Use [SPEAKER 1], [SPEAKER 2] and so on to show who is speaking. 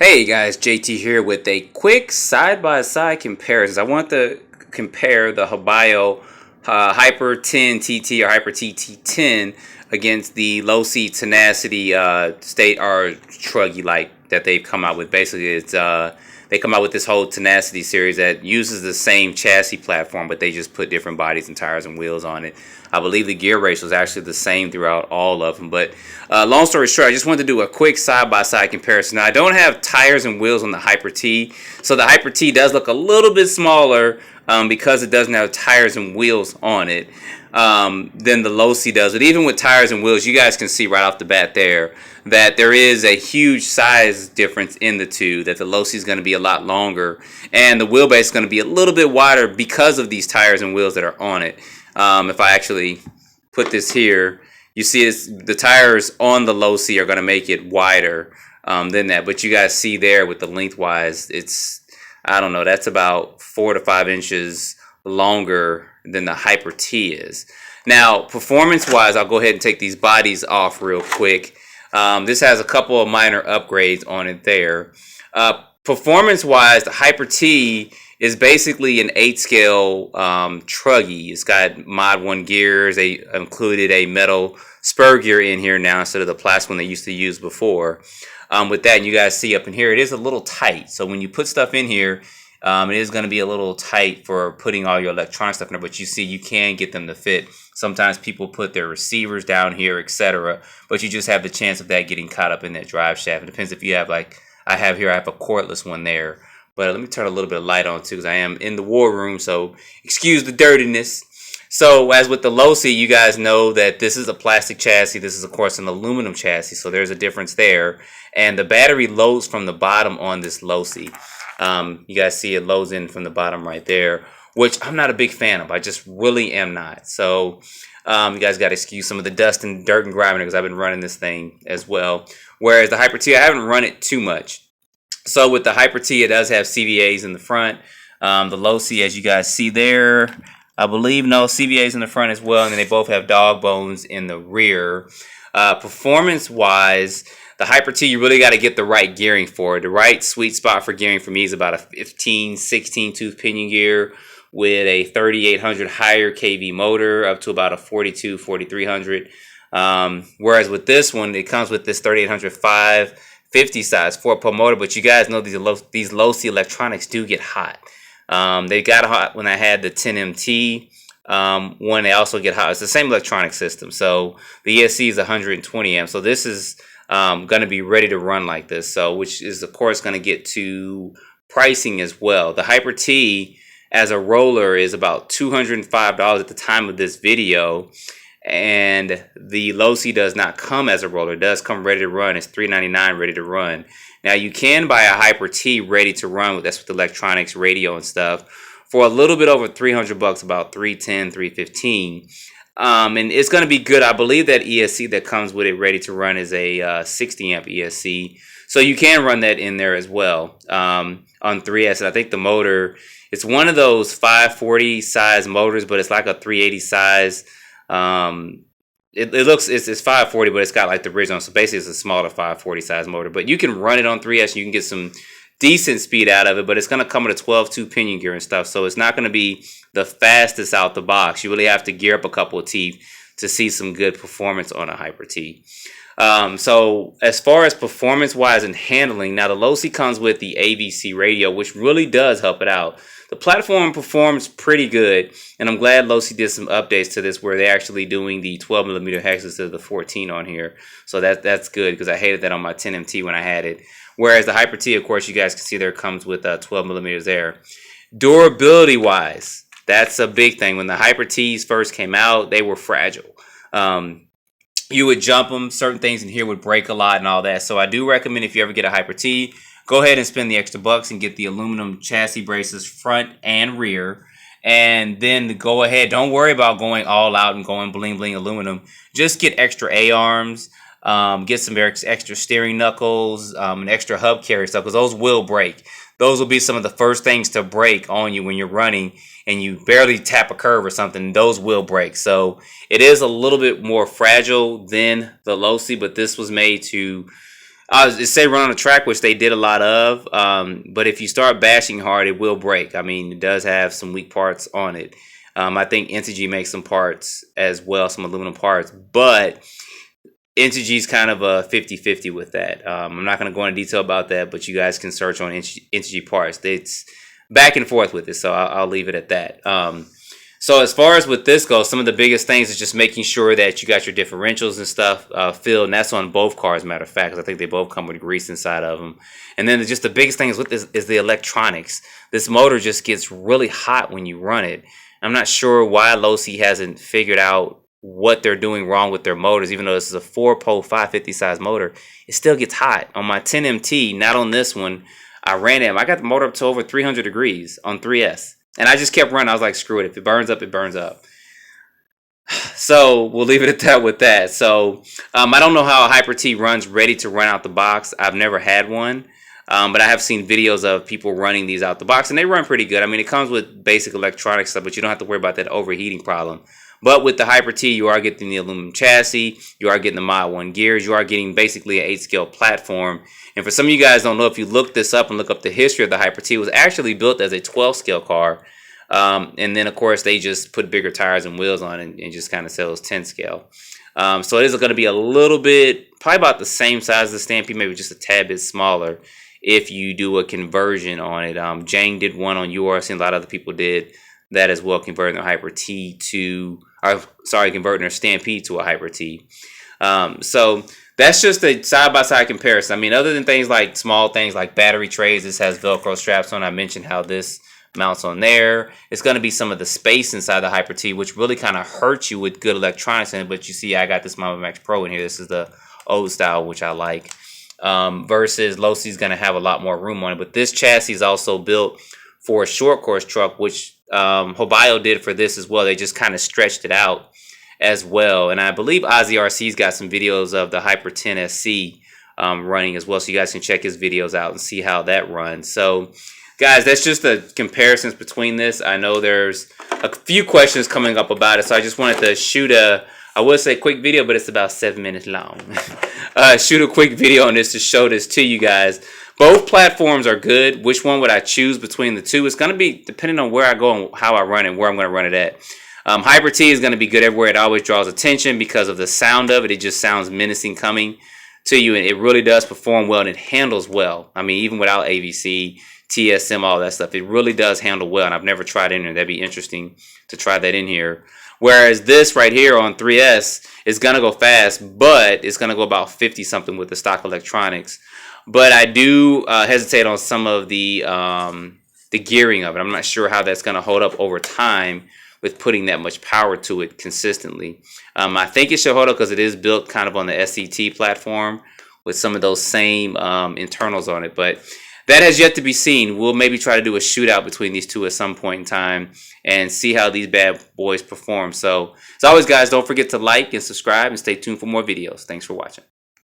[SPEAKER 1] Hey guys, JT here with a quick side-by-side comparison. I want to compare the Habayo Hyper 10 TT or Hyper TT 10 against the Losi Tenacity State or Truggy light that they've come out with. Basically, it's they come out with this whole Tenacity series that uses the same chassis platform, but they just put different bodies and tires and wheels on it. I believe the gear ratio is actually the same throughout all of them. But long story short, I just wanted to do a quick side-by-side comparison. Now, I don't have tires and wheels on the Hyper T, so the Hyper T does look a little bit smaller because it doesn't have tires and wheels on it than the Losi does. But even with tires and wheels, you guys can see right off the bat there that there is a huge size difference in the two, that the Losi is going to be a lot longer and the wheelbase is going to be a little bit wider because of these tires and wheels that are on it. If I actually put this here, you see the tires on the Losi are going to make it wider than that. But you guys see there with the lengthwise, it's, I don't know, that's about 4 to 5 inches longer than the Hyper T is. Now, performance-wise, I'll go ahead and take these bodies off real quick. This has a couple of minor upgrades on it there. Performance-wise, the Hyper T is basically an 8-scale Truggy. It's got Mod 1 gears. They included a metal spur gear in here now instead of the plastic one they used to use before. With that, you guys see up in here, it is a little tight. So when you put stuff in here, it is going to be a little tight for putting all your electronic stuff in there, but you see you can get them to fit. Sometimes people put their receivers down here, etc., but you just have the chance of that getting caught up in that drive shaft. It depends if you have, like I have here, I have a cordless one there. But let me turn a little bit of light on too, because I am in the war room, so excuse the dirtiness. So as with the Losi, you guys know that this is a plastic chassis. This is, of course, an aluminum chassis, so there's a difference there. And the battery loads from the bottom on this Losi. You guys see it loads in from the bottom right there, which I'm not a big fan of. I just really am not. So you guys got to excuse some of the dust and dirt and grime because I've been running this thing as well. Whereas the Hyper T, I haven't run it too much. So with the Hyper T, it does have CVAs in the front. The Losi, as you guys see there, I believe, no, CVAs in the front as well. And then they both have dog bones in the rear. Performance-wise, the Hyper T, you really got to get the right gearing for it. The right sweet spot for gearing for me is about a 15, 16 tooth pinion gear with a 3800 higher kV motor up to about a 42, 4300. Whereas with this one, it comes with this 3800 550 size 4-pole motor. But you guys know these Losi electronics do get hot. They got hot when I had the 10MT. When they also get hot, it's the same electronic system. So the ESC is 120 amps. So this is going to be ready to run like this. So which is of course going to get to pricing as well. The Hyper T as a roller is about $205 at the time of this video. And the Losi does not come as a roller. It does come ready to run. It's $399 ready to run. Now you can buy a Hyper T ready to run. That's with electronics, radio, and stuff for a little bit over $300, about $310, $315. And it's going to be good. I believe that ESC that comes with it ready to run is a 60 amp ESC. So you can run that in there as well on 3S. And I think the motor, it's one of those 540 size motors, but it's like a 380 size. It looks, it's 540, but it's got like the original. So basically it's a smaller 540 size motor, but you can run it on 3S. You can get some decent speed out of it, but it's going to come with a 12-2 pinion gear and stuff. So it's not going to be the fastest out the box. You really have to gear up a couple of teeth to see some good performance on a Hyper T. So as far as performance wise and handling, now the Losi comes with the AVC radio, which really does help it out. The platform performs pretty good, and I'm glad Losi did some updates to this where they're actually doing the 12mm hex instead of the 14 on here. So that's good because I hated that on my 10MT when I had it. Whereas the Hyper T, of course, you guys can see there comes with 12mm there. Durability wise, that's a big thing. When the Hyper Ts first came out, they were fragile. You would jump them, certain things in here would break a lot and all that. So I do recommend if you ever get a Hyper T, go ahead and spend the extra bucks and get the aluminum chassis braces front and rear. And then go ahead, don't worry about going all out and going bling bling aluminum. Just get extra A-arms, get some extra steering knuckles, and extra hub carry stuff, because those will break. Those will be some of the first things to break on you when you're running and you barely tap a curve or something. Those will break. So it is a little bit more fragile than the Losi, but this was made to It say run on a track, which they did a lot of. But if you start bashing hard, it will break. I mean, it does have some weak parts on it. I think Integy makes some parts as well, some aluminum parts. But Integy's kind of a 50-50 with that. I'm not going to go into detail about that, but you guys can search on Integy parts. It's back and forth with it, so I'll leave it at that. So as far as with this goes, some of the biggest things is just making sure that you got your differentials and stuff filled, and that's on both cars, matter of fact, because I think they both come with grease inside of them. And then just the biggest thing is with this is the electronics. This motor just gets really hot when you run it. I'm not sure why Losi hasn't figured out what they're doing wrong with their motors. Even though this is a 4-pole 550 size motor, it still gets hot. On my 10MT, not on this one, I ran it. I got the motor up to over 300 degrees on 3S. And I just kept running. I was like, screw it. If it burns up, it burns up. So we'll leave it at that with that. So I don't know how a Hyper T runs ready to run out the box. I've never had one. But I have seen videos of people running these out the box, and they run pretty good. I mean, it comes with basic electronic stuff, but you don't have to worry about that overheating problem. But with the Hyper T, you are getting the aluminum chassis, you are getting the Mod 1 gears, you are getting basically an 8-scale platform. And for some of you guys don't know, if you look this up and look up the history of the Hyper T, it was actually built as a 12-scale car. And then, of course, they just put bigger tires and wheels on it and just kind of sells 10-scale. So it is going to be a little bit, probably about the same size as the Stampede, maybe just a tad bit smaller if you do a conversion on it. Jang did one on yours. I've seen a lot of other people did that as well, converting their Hyper T to, converting their Stampede to a Hyper T. So that's just a side-by-side comparison. I mean, other than things like small things like battery trays, this has Velcro straps on. I mentioned how this mounts on there. It's going to be some of the space inside the Hyper T, which really kind of hurts you with good electronics in it. But you see, I got this Mama Max Pro in here. This is the old style, which I like. Versus Losi's going to have a lot more room on it. But this chassis is also built for a short course truck, which Hobayo did for this as well. They just kind of stretched it out as well. And I believe Ozzy RC's got some videos of the Hyper 10 SC running as well. So you guys can check his videos out and see how that runs. So guys, that's just the comparisons between this. I know there's a few questions coming up about it. So I just wanted to shoot I would say quick video, but it's about 7 minutes long. Shoot a quick video on this to show this to you guys. Both platforms are good. Which one would I choose between the two? It's going to be depending on where I go and how I run it, where I'm going to run it at. Hyper T is going to be good everywhere. It always draws attention because of the sound of it. It just sounds menacing coming to you, and it really does perform well, and it handles well. I mean, even without AVC, TSM, all that stuff, it really does handle well, and I've never tried it in here. That'd be interesting to try that in here. Whereas this right here on 3S is going to go fast, but it's going to go about 50-something with the stock electronics. But I do hesitate on some of the gearing of it. I'm not sure how that's going to hold up over time with putting that much power to it consistently. I think it should hold up because it is built kind of on the SCT platform with some of those same internals on it. But that has yet to be seen. We'll maybe try to do a shootout between these two at some point in time and see how these bad boys perform. So, as always, guys, don't forget to like and subscribe and stay tuned for more videos. Thanks for watching.